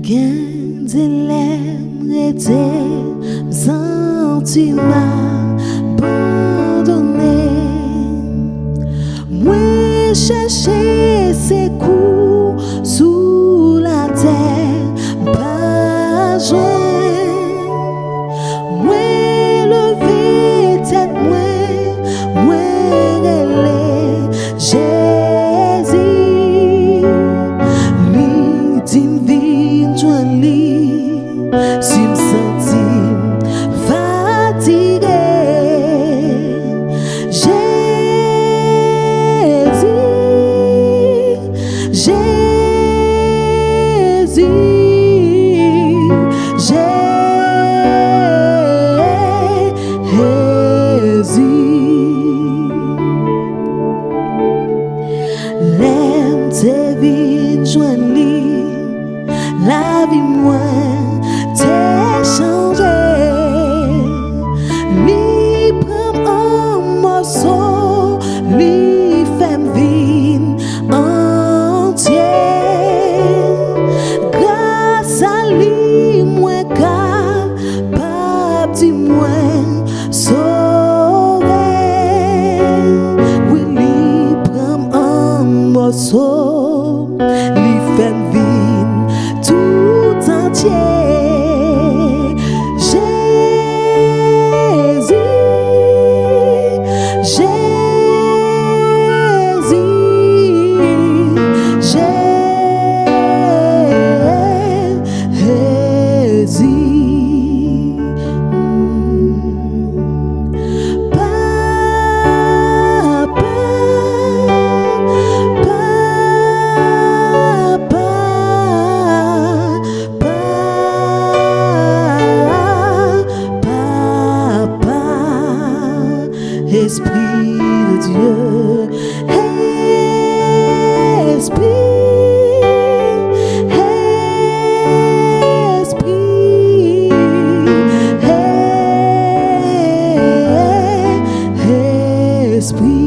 Gen dilemme rete, santim abandone. Mwen chèche sekou sous latèm, pas jwenn. Mwen leve tête mwen rele Jezi. Li dim vin jwenn li, si m santim fatigué. Jezi, Jezi, Jezi. L'aime te vin jwenn li, la vie mwen te changé. Li prend un morceau, li fèm vin entier. Grâce à li mwen capable di mwen sauvé. Oui, li prend un morceau, li fèm vin tout entier. Jésus, Jésus, Jésus. Esprit de Dieu, Esprit, Esprit, Esprit.